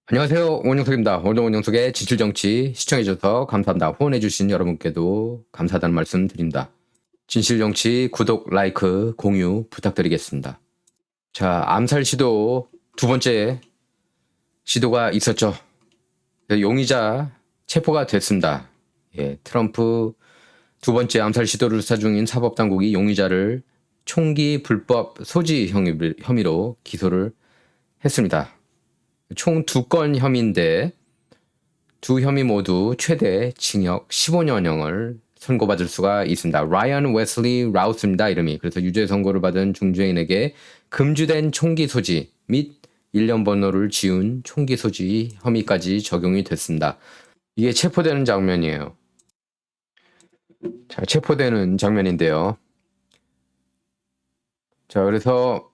안녕하세요. 원영석입니다. 오늘 원영석의 진실정치 시청해주셔서 감사합니다. 후원해주신 여러분께도 감사하다는 말씀 드립니다. 진실정치 구독, 라이크, 공유 부탁드리겠습니다. 자, 암살 시도 두 번째 시도가 있었죠. 용의자 체포가 됐습니다. 예, 트럼프 두 번째 암살 시도를 수사 중인 사법당국이 용의자를 총기 불법 소지 혐의로 기소를 했습니다. 총 2건 혐의인데 두 혐의 모두 최대 징역 15년형을 선고받을 수가 있습니다. 라이언 웨슬리 라우스입니다. 이름이. 그래서 유죄 선고를 받은 중죄인에게 금주된 총기 소지 및 1년 번호를 지운 총기 소지 혐의까지 적용이 됐습니다. 이게 체포되는 장면이에요. 자, 체포되는 장면인데요. 자, 그래서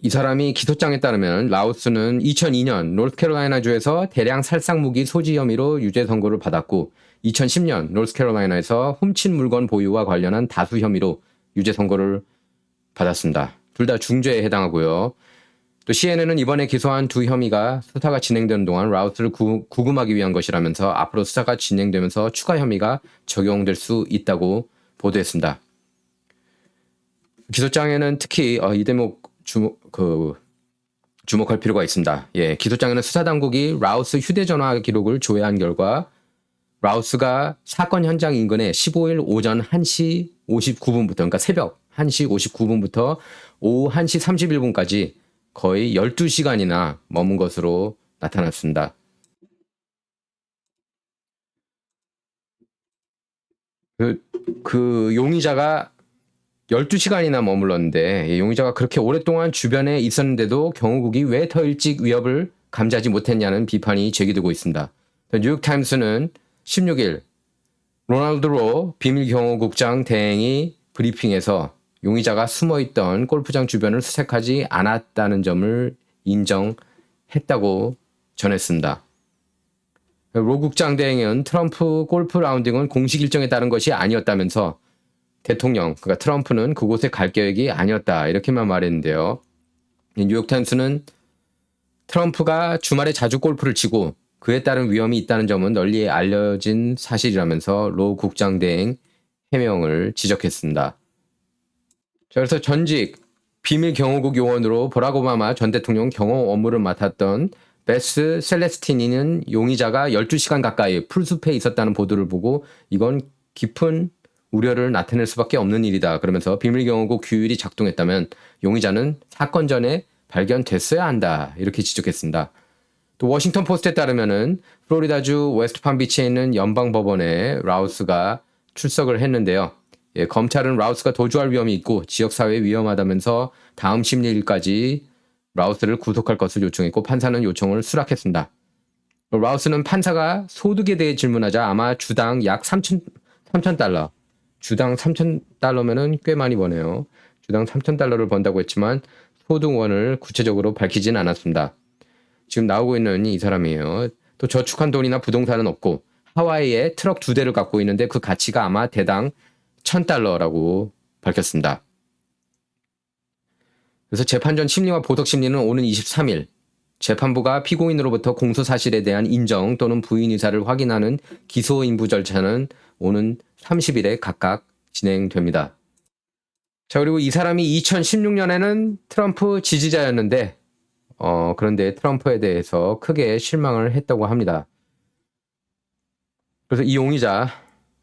이 사람이 기소장에 따르면 라우스는 2002년 노스캐롤라이나주에서 대량 살상 무기 소지 혐의로 유죄 선고를 받았고 2010년 노스캐롤라이나에서 훔친 물건 보유와 관련한 다수 혐의로 유죄 선고를 받았습니다. 둘 다 중죄에 해당하고요. 또 CNN은 이번에 기소한 두 혐의가 수사가 진행되는 동안 라우스를 구금하기 위한 것이라면서 앞으로 수사가 진행되면서 추가 혐의가 적용될 수 있다고 보도했습니다. 기소장에는 특히 이 대목 주목할 필요가 있습니다. 예, 기소장에는 수사당국이 라우스 휴대전화 기록을 조회한 결과 라우스가 사건 현장 인근에 15일 오전 1시 59분부터 그러니까 새벽 1시 59분부터 오후 1시 31분까지 거의 12시간이나 머문 것으로 나타났습니다. 그 용의자가 12시간이나 머물렀는데 용의자가 그렇게 오랫동안 주변에 있었는데도 경호국이 왜 더 일찍 위협을 감지하지 못했냐는 비판이 제기되고 있습니다. 뉴욕타임스는 16일 로널드 로 비밀 경호국장 대행이 브리핑에서 용의자가 숨어있던 골프장 주변을 수색하지 않았다는 점을 인정했다고 전했습니다. 로 국장 대행은 트럼프 골프 라운딩은 공식 일정에 따른 것이 아니었다면서 대통령, 그러니까 트럼프는 그곳에 갈 계획이 아니었다 이렇게만 말했는데요. 뉴욕타임스는 트럼프가 주말에 자주 골프를 치고 그에 따른 위험이 있다는 점은 널리 알려진 사실이라면서 로 국장 대행 해명을 지적했습니다. 자, 그래서 전직 비밀 경호국 요원으로 버락 오바마 전 대통령 경호 업무를 맡았던 베스 셀레스티니는 용의자가 12시간 가까이 풀숲에 있었다는 보도를 보고 이건 깊은 우려를 나타낼 수밖에 없는 일이다. 그러면서 비밀경호국 규율이 작동했다면 용의자는 사건 전에 발견됐어야 한다. 이렇게 지적했습니다. 또 워싱턴 포스트에 따르면은 플로리다주 웨스트팜비치에 있는 연방법원에 라우스가 출석을 했는데요. 예, 검찰은 라우스가 도주할 위험이 있고 지역사회에 위험하다면서 다음 심리일까지 라우스를 구속할 것을 요청했고 판사는 요청을 수락했습니다. 라우스는 판사가 소득에 대해 질문하자 아마 주당 약 3,000달러 주당 3,000달러면은 꽤 많이 버네요. 주당 3,000달러를 번다고 했지만 소득원을 구체적으로 밝히진 않았습니다. 지금 나오고 있는 이 사람이에요. 또 저축한 돈이나 부동산은 없고 하와이에 트럭 2대를 갖고 있는데 그 가치가 아마 대당 1,000달러라고 밝혔습니다. 그래서 재판전 심리와 보석 심리는 오는 23일 재판부가 피고인으로부터 공소 사실에 대한 인정 또는 부인 의사를 확인하는 기소 인부 절차는 오는 30일에 각각 진행됩니다. 자, 그리고 이 사람이 2016년에는 트럼프 지지자였는데 그런데 트럼프에 대해서 크게 실망을 했다고 합니다. 그래서 이 용의자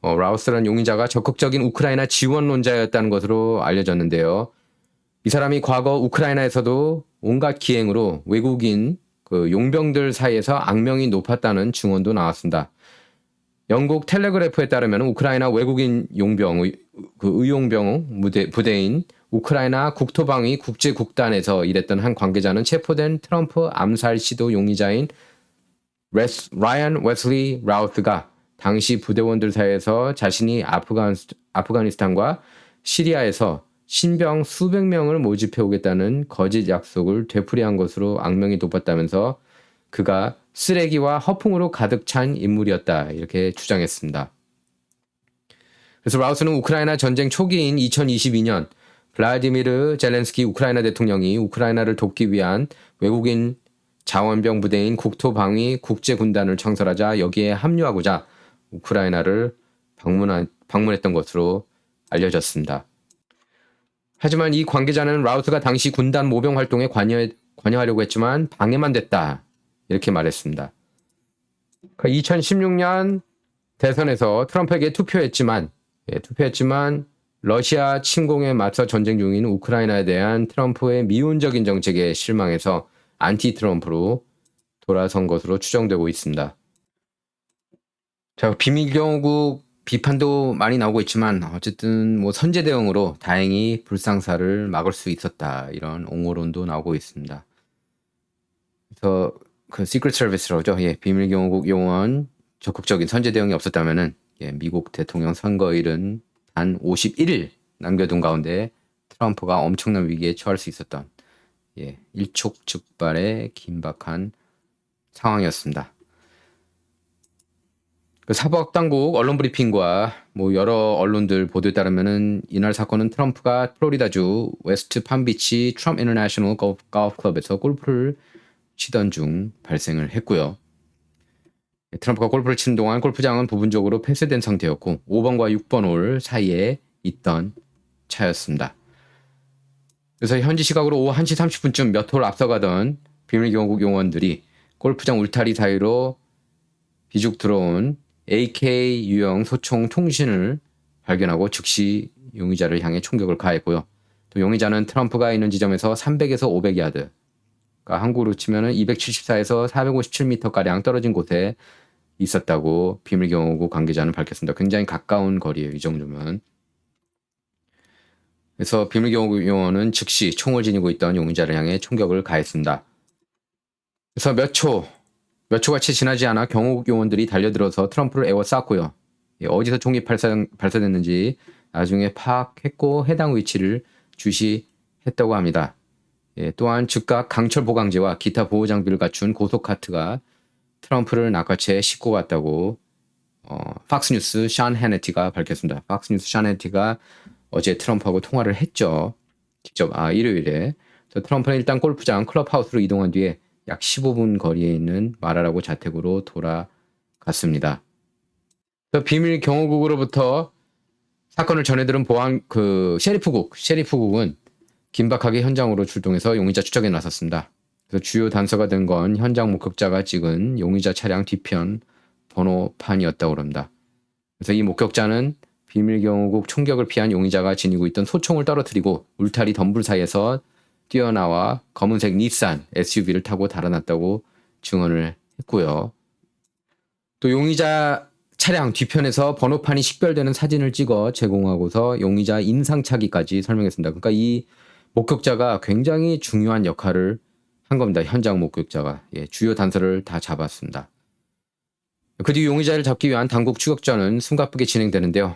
라우스라는 용의자가 적극적인 우크라이나 지원론자였다는 것으로 알려졌는데요. 이 사람이 과거 우크라이나에서도 온갖 기행으로 외국인 용병들 사이에서 악명이 높았다는 증언도 나왔습니다. 영국 텔레그래프에 따르면 우크라이나 외국인 용병, 의용병 부대인 우크라이나 국토방위 국제국단에서 일했던 한 관계자는 체포된 트럼프 암살 시도 용의자인 라이언 웨슬리 라우스가 당시 부대원들 사이에서 자신이 아프가니스탄과 시리아에서 신병 수백 명을 모집해 오겠다는 거짓 약속을 되풀이한 것으로 악명이 높았다면서 그가 쓰레기와 허풍으로 가득 찬 인물이었다 이렇게 주장했습니다. 그래서 라우스는 우크라이나 전쟁 초기인 2022년 블라디미르 젤렌스키 우크라이나 대통령이 우크라이나를 돕기 위한 외국인 자원병 부대인 국토방위 국제군단을 창설하자 여기에 합류하고자 우크라이나를 방문했던 것으로 알려졌습니다. 하지만 이 관계자는 라우스가 당시 군단 모병 활동에 관여하려고 했지만 방해만 됐다. 이렇게 말했습니다. 2016년 대선에서 트럼프에게 투표했지만 러시아 침공에 맞서 전쟁 중인 우크라이나에 대한 트럼프의 미온적인 정책에 실망해서 안티 트럼프로 돌아선 것으로 추정되고 있습니다. 자, 비밀경호국 비판도 많이 나오고 있지만 어쨌든 뭐 선제 대응으로 다행히 불상사를 막을 수 있었다. 이런 옹호론도 나오고 있습니다. 그래서 그 시크릿 서비스라고 하죠. 예, 비밀경호국 요원 적극적인 선제 대응이 없었다면은 미국 대통령 선거일은 단 51일 남겨둔 가운데 트럼프가 엄청난 위기에 처할 수 있었던 일촉즉발의 긴박한 상황이었습니다. 그 사법 당국 언론 브리핑과 뭐 여러 언론들 보도에 따르면은 이날 사건은 트럼프가 플로리다주 웨스트 팜비치 트럼프 인터내셔널 골프 클럽에서 골프를 치던 중 발생을 했고요. 트럼프가 골프를 치는 동안 골프장은 부분적으로 폐쇄된 상태였고 5번과 6번 홀 사이에 있던 차였습니다. 그래서 현지 시각으로 오후 1시 30분쯤 몇 홀 앞서가던 비밀경호국 요원들이 골프장 울타리 사이로 비죽 들어온 AK 유형 소총 통신을 발견하고 즉시 용의자를 향해 총격을 가했고요. 또 용의자는 트럼프가 있는 지점에서 300에서 500야드, 그러니까 한국으로 치면 274에서 457m가량 떨어진 곳에 있었다고 비밀경호국 관계자는 밝혔습니다. 굉장히 가까운 거리예요. 이 정도면. 그래서 비밀경호국 요원은 즉시 총을 지니고 있던 용의자를 향해 총격을 가했습니다. 그래서 몇 초가 채 지나지 않아 경호국 요원들이 달려들어서 트럼프를 에워쌌고요. 어디서 총이 발사됐는지 나중에 파악했고 해당 위치를 주시했다고 합니다. 또한 즉각 강철 보강제와 기타 보호 장비를 갖춘 고속카트가 트럼프를 낚아채 싣고 갔다고 팍스뉴스 션 해너티가 밝혔습니다. 팍스뉴스 션 해너티가 어제 트럼프하고 통화를 했죠. 직접 일요일에. 트럼프는 일단 골프장 클럽하우스로 이동한 뒤에 약 15분 거리에 있는 마라라고 자택으로 돌아갔습니다. 비밀 경호국으로부터 사건을 전해들은 셰리프국은 긴박하게 현장으로 출동해서 용의자 추적에 나섰습니다. 그래서 주요 단서가 된 건 현장 목격자가 찍은 용의자 차량 뒤편 번호판이었다고 합니다. 그래서 이 목격자는 비밀경호국 총격을 피한 용의자가 지니고 있던 소총을 떨어뜨리고 울타리 덤불 사이에서 뛰어나와 검은색 닛산 SUV를 타고 달아났다고 증언을 했고요. 또 용의자 차량 뒤편에서 번호판이 식별되는 사진을 찍어 제공하고서 용의자 인상착의까지 설명했습니다. 그러니까 이 목격자가 굉장히 중요한 역할을 한 겁니다. 현장 목격자가. 주요 단서를 다 잡았습니다. 그 뒤 용의자를 잡기 위한 당국 추격전은 숨가쁘게 진행되는데요.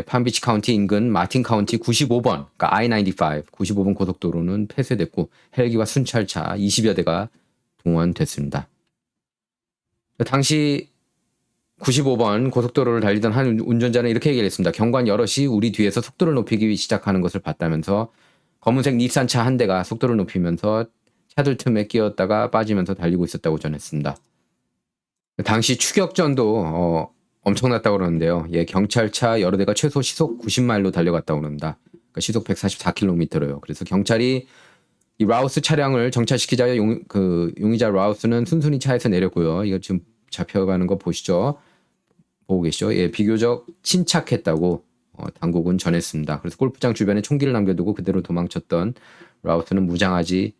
팜비치 카운티 인근 마틴 카운티 95번, 그러니까 I-95, 95번 고속도로는 폐쇄됐고 헬기와 순찰차 20여 대가 동원됐습니다. 당시 95번 고속도로를 달리던 한 운전자는 이렇게 얘기를 했습니다. 경관 여럿이 우리 뒤에서 속도를 높이기 시작하는 것을 봤다면서 검은색 닛산차 한 대가 속도를 높이면서 차들 틈에 끼었다가 빠지면서 달리고 있었다고 전했습니다. 당시 추격전도 엄청났다고 그러는데요. 경찰차 여러 대가 최소 시속 90마일로 달려갔다고 그럽니다. 그러니까 시속 144km로요. 그래서 경찰이 이 라우스 차량을 정차시키자 용의자 라우스는 순순히 차에서 내렸고요. 이거 지금 잡혀가는 거 보시죠. 보고 계시죠? 비교적 침착했다고 당국은 전했습니다. 그래서 골프장 주변에 총기를 남겨두고 그대로 도망쳤던 라우스는 무장하지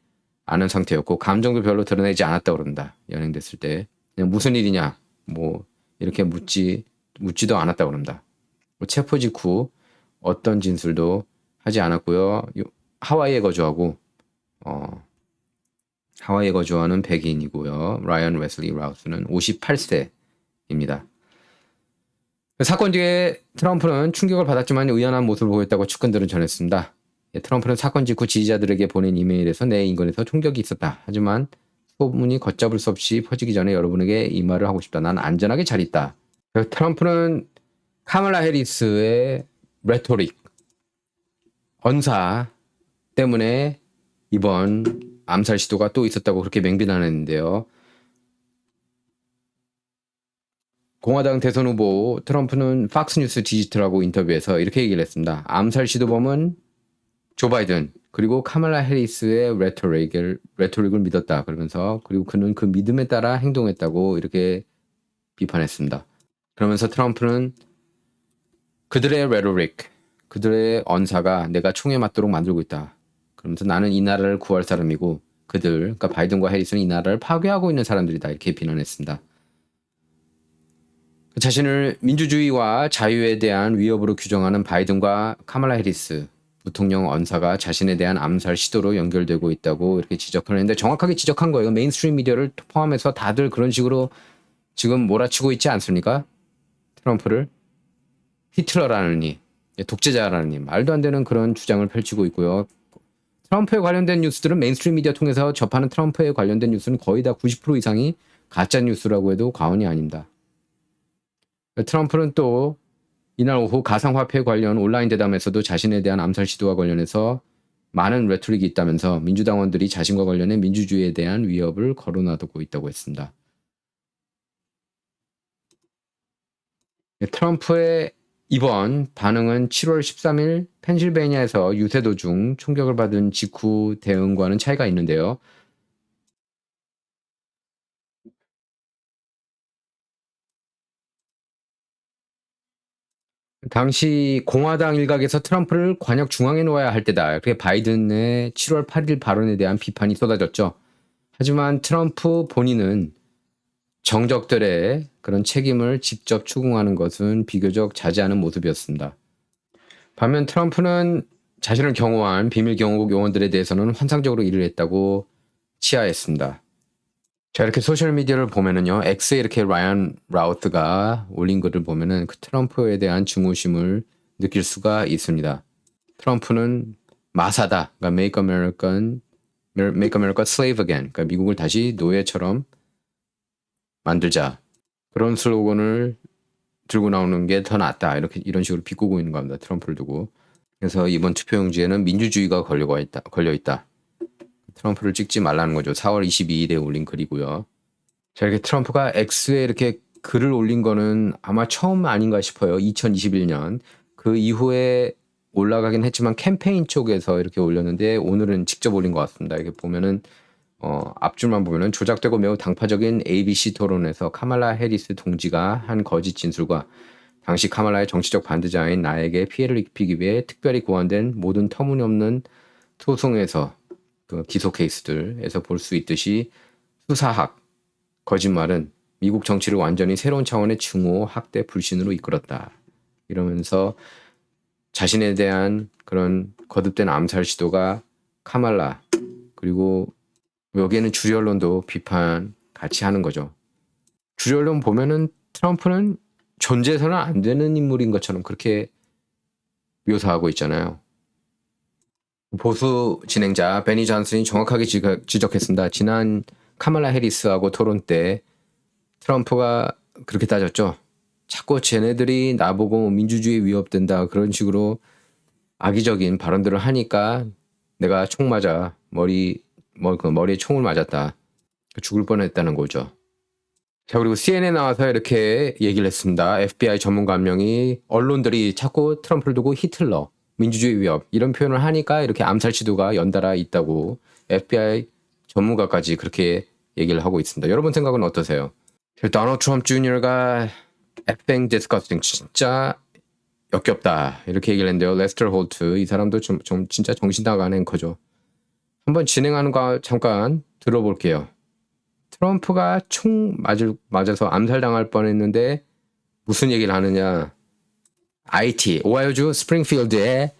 않은 상태였고 감정도 별로 드러내지 않았다고 그럽니다. 연행됐을 때 그냥 무슨 일이냐 뭐 이렇게 묻지도 않았다고 그럽니다. 체포 직후 어떤 진술도 하지 않았고요. 하와이에 거주하고 하와이에 거주하는 백인이고요. 라이언 웨슬리 라우스는 58세입니다. 사건 뒤에 트럼프는 충격을 받았지만 의연한 모습을 보였다고 측근들은 전했습니다. 트럼프는 사건 직후 지지자들에게 보낸 이메일에서 내 인근에서 총격이 있었다. 하지만 소문이 걷잡을 수 없이 퍼지기 전에 여러분에게 이 말을 하고 싶다. 난 안전하게 잘 있다. 트럼프는 카멀라 해리스의 레토릭, 언사 때문에 이번 암살 시도가 또 있었다고 그렇게 맹비난했는데요. 공화당 대선 후보 트럼프는 팍스뉴스 디지털하고 인터뷰에서 이렇게 얘기를 했습니다. 암살 시도범은 조 바이든 그리고 카말라 해리스의 레토릭을 믿었다. 그러면서 그리고 그는 그 믿음에 따라 행동했다고 이렇게 비판했습니다. 그러면서 트럼프는 그들의 레토릭, 그들의 언사가 내가 총에 맞도록 만들고 있다. 그러면서 나는 이 나라를 구할 사람이고 그들, 그러니까 바이든과 해리스는 이 나라를 파괴하고 있는 사람들이다. 이렇게 비난했습니다. 자신을 민주주의와 자유에 대한 위협으로 규정하는 바이든과 카말라 해리스 부통령 언사가 자신에 대한 암살 시도로 연결되고 있다고 이렇게 지적을 했는데 정확하게 지적한 거예요. 메인스트림 미디어를 포함해서 다들 그런 식으로 지금 몰아치고 있지 않습니까? 트럼프를 히틀러라느니 독재자라느니 말도 안 되는 그런 주장을 펼치고 있고요. 트럼프에 관련된 뉴스들은 메인스트림 미디어 통해서 접하는 트럼프에 관련된 뉴스는 거의 다 90% 이상이 가짜 뉴스라고 해도 과언이 아닙니다. 트럼프는 또 이날 오후 가상화폐 관련 온라인 대담에서도 자신에 대한 암살 시도와 관련해서 많은 레토릭이 있다면서 민주당원들이 자신과 관련해 민주주의에 대한 위협을 거론하고 있다고 했습니다. 트럼프의 이번 반응은 7월 13일 펜실베니아에서 유세 도중 총격을 받은 직후 대응과는 차이가 있는데요. 당시 공화당 일각에서 트럼프를 관역 중앙에 놓아야 할 때다. 그게 바이든의 7월 8일 발언에 대한 비판이 쏟아졌죠. 하지만 트럼프 본인은 정적들의 그런 책임을 직접 추궁하는 것은 비교적 자제하는 모습이었습니다. 반면 트럼프는 자신을 경호한 비밀 경호국 요원들에 대해서는 환상적으로 일을 했다고 치하했습니다. 자, 이렇게 소셜미디어를 보면은요, X에 이렇게 라이언 라우트가 올린 글을 보면은 그 트럼프에 대한 증오심을 느낄 수가 있습니다. 트럼프는 마사다, 그러니까 Make America Slave Again, 그러니까 미국을 다시 노예처럼 만들자. 그런 슬로건을 들고 나오는 게 더 낫다. 이런 식으로 비꼬고 있는 겁니다. 트럼프를 두고. 그래서 이번 투표용지에는 민주주의가 걸려 있다. 트럼프를 찍지 말라는 거죠. 4월 22일에 올린 글이고요. 자, 이렇게 트럼프가 X에 이렇게 글을 올린 거는 아마 처음 아닌가 싶어요. 2021년. 그 이후에 올라가긴 했지만 캠페인 쪽에서 이렇게 올렸는데 오늘은 직접 올린 것 같습니다. 이렇게 보면은 앞줄만 보면은 조작되고 매우 당파적인 ABC 토론에서 카말라 해리스 동지가 한 거짓 진술과 당시 카말라의 정치적 반대자인 나에게 피해를 입히기 위해 특별히 고안된 모든 터무니없는 소송에서 그 기소 케이스들에서 볼 수 있듯이 수사학, 거짓말은 미국 정치를 완전히 새로운 차원의 증오, 학대, 불신으로 이끌었다. 이러면서 자신에 대한 그런 거듭된 암살 시도가 카말라 그리고 여기에는 주류 언론도 비판 같이 하는 거죠. 주류 언론 보면은 트럼프는 존재해서는 안 되는 인물인 것처럼 그렇게 묘사하고 있잖아요. 보수 진행자 베니 존슨이 정확하게 지적했습니다. 지난 카말라 해리스하고 토론 때 트럼프가 그렇게 따졌죠. 자꾸 쟤네들이 나보고 민주주의 위협된다 그런 식으로 악의적인 발언들을 하니까 내가 총 맞아 머리에 총을 맞았다. 죽을 뻔했다는 거죠. 자, 그리고 CNN 나와서 이렇게 얘기를 했습니다. FBI 전문가 한 명이 언론들이 자꾸 트럼프를 두고 히틀러, 민주주의 위협 이런 표현을 하니까 이렇게 암살 시도가 연달아 있다고 FBI 전문가까지 그렇게 얘기를 하고 있습니다. 여러분 생각은 어떠세요? 도널드 트럼프 주니어가 effing disgusting 진짜 역겹다 이렇게 얘기를 했는데요. 레스터 홀트 이 사람도 좀 진짜 정신 나간 앵커죠. 한번 진행하는 거 잠깐 들어볼게요. 트럼프가 총 맞아서 암살당할 뻔했는데 무슨 얘기를 하느냐. 오하이오주 스프링필드에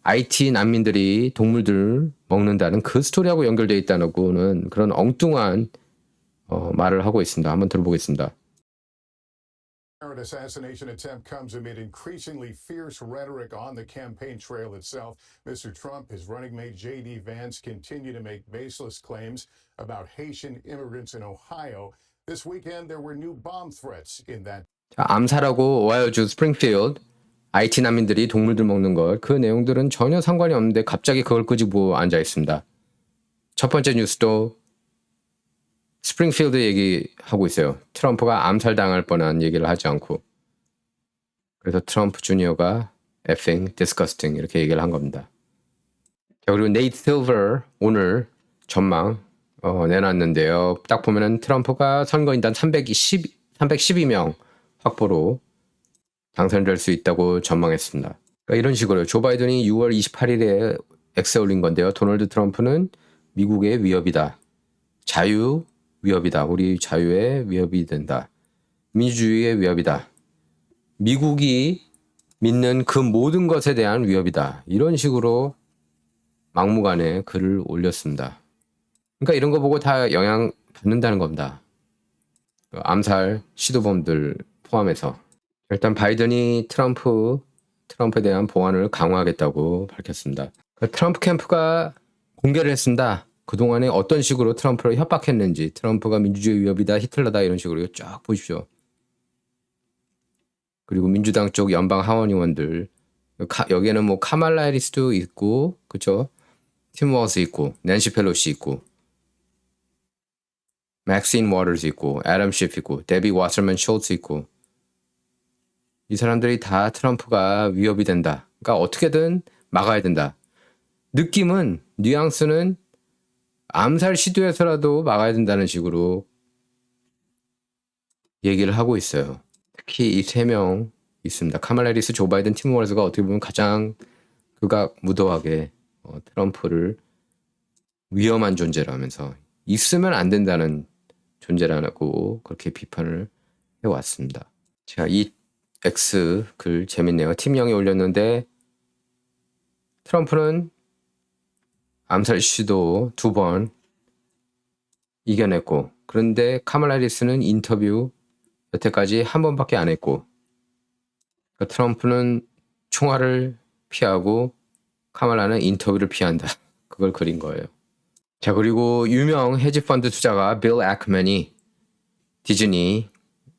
IT 난민들이 동물들 먹는다는 그 스토리하고 연결되어 있다는 그런 엉뚱한 말을 하고 있습니다. 한번 들어보겠습니다. Assassination attempt comes amid increasingly fierce rhetoric on the campaign trail itself. Mr. Trump, his running mate J.D. Vance continue to make baseless claims about Haitian immigrants in Ohio. This weekend, there were new bomb threats in that. 자, 암살하고 오하이오주 스프링필드 IT 난민들이 동물들 먹는 것 그 내용들은 전혀 상관이 없는데 갑자기 그걸 끄집고 앉아 있습니다. 첫 번째 뉴스도 스프링필드 얘기하고 있어요. 트럼프가 암살당할 뻔한 얘기를 하지 않고. 그래서 트럼프 주니어가 effing disgusting 이렇게 얘기를 한 겁니다. 자, 그리고 네이트 실버 오늘 전망 내놨는데요. 딱 보면은 트럼프가 선거인단 312명 확보로 당선될 수 있다고 전망했습니다. 그러니까 이런 식으로 조 바이든이 6월 28일에 X에 올린 건데요. 도널드 트럼프는 미국의 위협이다. 자유 위협이다. 우리 자유의 위협이 된다. 민주주의의 위협이다. 미국이 믿는 그 모든 것에 대한 위협이다. 이런 식으로 막무가내 글을 올렸습니다. 그러니까 이런 거 보고 다 영향 받는다는 겁니다. 암살 시도범들 포함해서. 일단 바이든이 트럼프에 대한 보안을 강화하겠다고 밝혔습니다. 트럼프 캠프가 공개를 했습니다. 그동안에 어떤 식으로 트럼프를 협박했는지, 트럼프가 민주주의 위협이다, 히틀러다 이런 식으로 쫙 보십시오. 그리고 민주당 쪽 연방 하원 의원들 여기에는 뭐 카말라 해리스도 있고, 그렇죠? 팀 워스 있고, 낸시 펠로시 있고, 맥신 워터스 있고, 애덤 시프 있고, 데비 와서먼 숄츠 있고, 이 사람들이 다 트럼프가 위협이 된다. 그러니까 어떻게든 막아야 된다. 느낌은, 뉘앙스는 암살 시도에서라도 막아야 된다는 식으로 얘기를 하고 있어요. 특히 이 세 명 있습니다. 카말라 해리스, 조 바이든, 팀 워즈가 어떻게 보면 가장 극악무도하게 트럼프를 위험한 존재라면서 있으면 안 된다는 존재라고 그렇게 비판을 해왔습니다. 자, 이 X 글 재밌네요. 팀영이 올렸는데 트럼프는 암살 시도 2번 이겨냈고, 그런데 카말라 해리스는 인터뷰 여태까지 한 번밖에 안 했고, 그러니까 트럼프는 총알을 피하고 카말라는 인터뷰를 피한다. 그걸 그린 거예요. 자, 그리고 유명 헤지펀드 투자가 빌 애크맨이 디즈니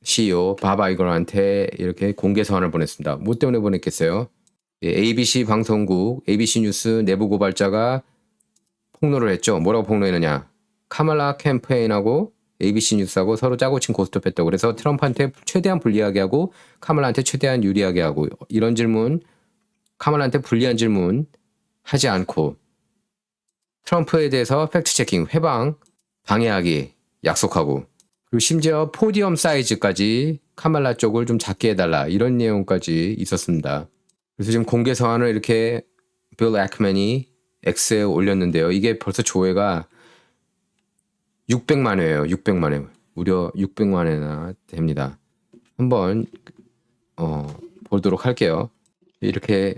CEO 밥 아이거한테 이렇게 공개 서한을 보냈습니다. 뭐 때문에 보냈겠어요? ABC 방송국, ABC 뉴스 내부 고발자가 폭로를 했죠. 뭐라고 폭로했느냐? 카말라 캠페인하고 ABC 뉴스하고 서로 짜고 친 고스톱했다고. 그래서 트럼프한테 최대한 불리하게 하고 카말라한테 최대한 유리하게 하고, 이런 질문, 카말라한테 불리한 질문 하지 않고 트럼프에 대해서 팩트체킹, 회방, 방해하기 약속하고, 그리고 심지어 포디엄 사이즈까지 카말라 쪽을 좀 작게 해달라, 이런 내용까지 있었습니다. 그래서 지금 공개 서한을 이렇게 빌 애크맨이 X에 올렸는데요. 이게 벌써 조회가 600만 회예요. 600만 회. 무려 600만 회나 됩니다. 한번 보도록 할게요. 이렇게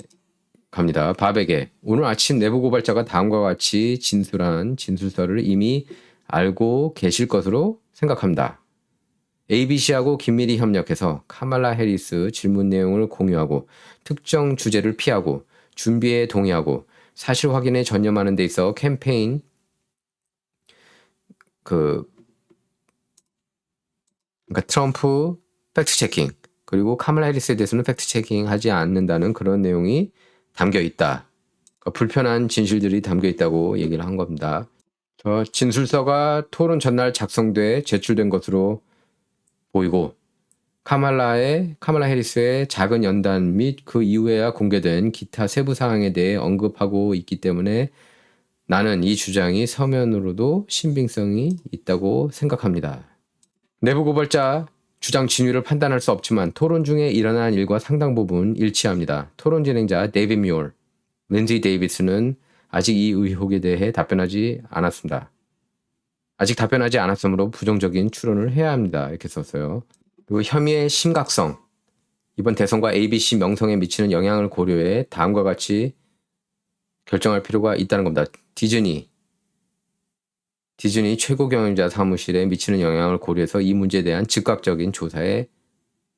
갑니다. 밥에게 오늘 아침 내부 고발자가 다음과 같이 진술한 진술서를 이미 알고 계실 것으로 생각합니다. ABC하고 긴밀히 협력해서 카말라 해리스 질문 내용을 공유하고 특정 주제를 피하고 준비에 동의하고 사실 확인에 전념하는 데 있어 캠페인 그러니까 트럼프 팩트 체킹, 그리고 카말라 해리스에 대해서는 팩트 체킹 하지 않는다는 그런 내용이 담겨 있다. 그러니까 불편한 진실들이 담겨 있다고 얘기를 한 겁니다. 저 진술서가 토론 전날 작성돼 제출된 것으로 보이고, 카말라 해리스의 작은 연단 및 그 이후에야 공개된 기타 세부 사항에 대해 언급하고 있기 때문에 나는 이 주장이 서면으로도 신빙성이 있다고 생각합니다. 내부 고발자 주장 진위를 판단할 수 없지만 토론 중에 일어난 일과 상당 부분 일치합니다. 토론 진행자 데이빗 뮤얼, 린지 데이비스는 아직 이 의혹에 대해 답변하지 않았습니다. 아직 답변하지 않았으므로 부정적인 추론을 해야 합니다. 이렇게 썼어요. 그리고 혐의의 심각성, 이번 대선과 ABC 명성에 미치는 영향을 고려해 다음과 같이 결정할 필요가 있다는 겁니다. 디즈니 최고 경영자 사무실에 미치는 영향을 고려해서 이 문제에 대한 즉각적인 조사에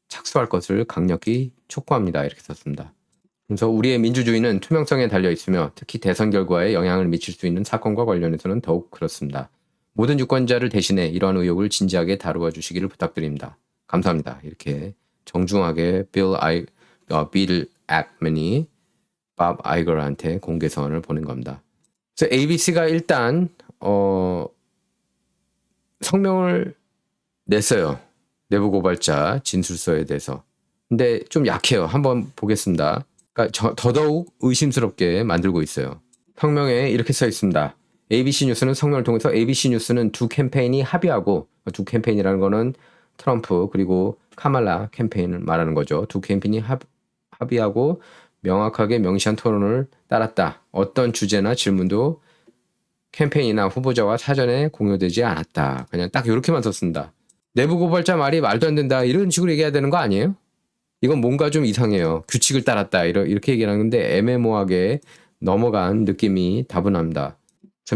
착수할 것을 강력히 촉구합니다. 이렇게 썼습니다. 그래서 우리의 민주주의는 투명성에 달려 있으며 특히 대선 결과에 영향을 미칠 수 있는 사건과 관련해서는 더욱 그렇습니다. 모든 유권자를 대신해 이러한 의혹을 진지하게 다루어 주시기를 부탁드립니다. 감사합니다. 이렇게 정중하게 빌 애크맨이 밥 아이거한테 공개 서한을 보낸 겁니다. 그래서 ABC가 일단 성명을 냈어요. 내부 고발자 진술서에 대해서. 근데 좀 약해요. 한번 보겠습니다. 그러니까 더더욱 의심스럽게 만들고 있어요. 성명에 이렇게 써 있습니다. ABC 뉴스는 성명을 통해서 ABC 뉴스는 두 캠페인이 합의하고, 두 캠페인이라는 거는 트럼프 그리고 카말라 캠페인을 말하는 거죠. 두 캠페인이 합의하고 명확하게 명시한 토론을 따랐다. 어떤 주제나 질문도 캠페인이나 후보자와 사전에 공유되지 않았다. 그냥 딱 이렇게만 썼습니다. 내부 고발자 말이 말도 안 된다. 이런 식으로 얘기해야 되는 거 아니에요? 이건 뭔가 좀 이상해요. 규칙을 따랐다. 이렇게 얘기하는 건데 애매모호하게 넘어간 느낌이 다분합니다.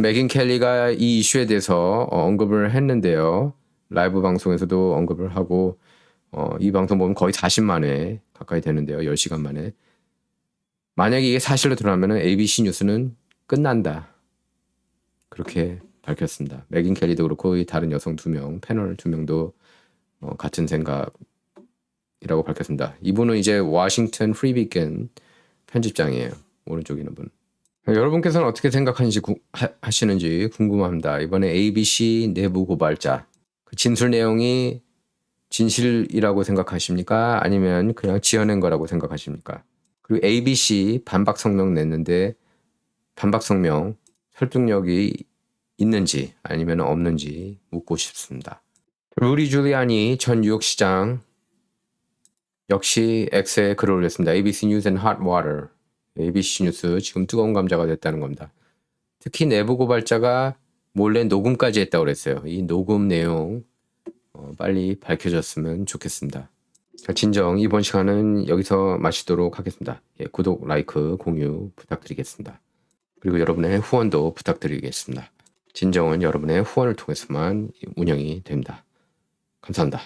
맥긴 켈리가 이 이슈에 대해서 언급을 했는데요. 라이브 방송에서도 언급을 하고 이 방송 보면 거의 40만 회 가까이 되는데요. 10시간 만에. 만약에 이게 사실로 드러나면 ABC 뉴스는 끝난다. 그렇게 밝혔습니다. 맥긴 켈리도 그렇고 이 다른 여성 2명, 패널 2명도 같은 생각이라고 밝혔습니다. 이분은 이제 워싱턴 프리 비건 편집장이에요. 오른쪽에 있는 분. 여러분께서는 어떻게 생각하시는지 하시는지 궁금합니다. 이번에 ABC 내부 고발자 그 진술 내용이 진실이라고 생각하십니까? 아니면 그냥 지어낸 거라고 생각하십니까? 그리고 ABC 반박 성명 냈는데 반박 성명 설득력이 있는지 아니면 없는지 묻고 싶습니다. 루디 줄리아니 전 뉴욕시장 역시 X에 글을 올렸습니다. ABC News and Hot Water. ABC 뉴스 지금 뜨거운 감자가 됐다는 겁니다. 특히 내부 고발자가 몰래 녹음까지 했다고 그랬어요. 이 녹음 내용 빨리 밝혀졌으면 좋겠습니다. 자, 진정 이번 시간은 여기서 마치도록 하겠습니다. 예, 구독, 라이크, 공유 부탁드리겠습니다. 그리고 여러분의 후원도 부탁드리겠습니다. 진정은 여러분의 후원을 통해서만 운영이 됩니다. 감사합니다.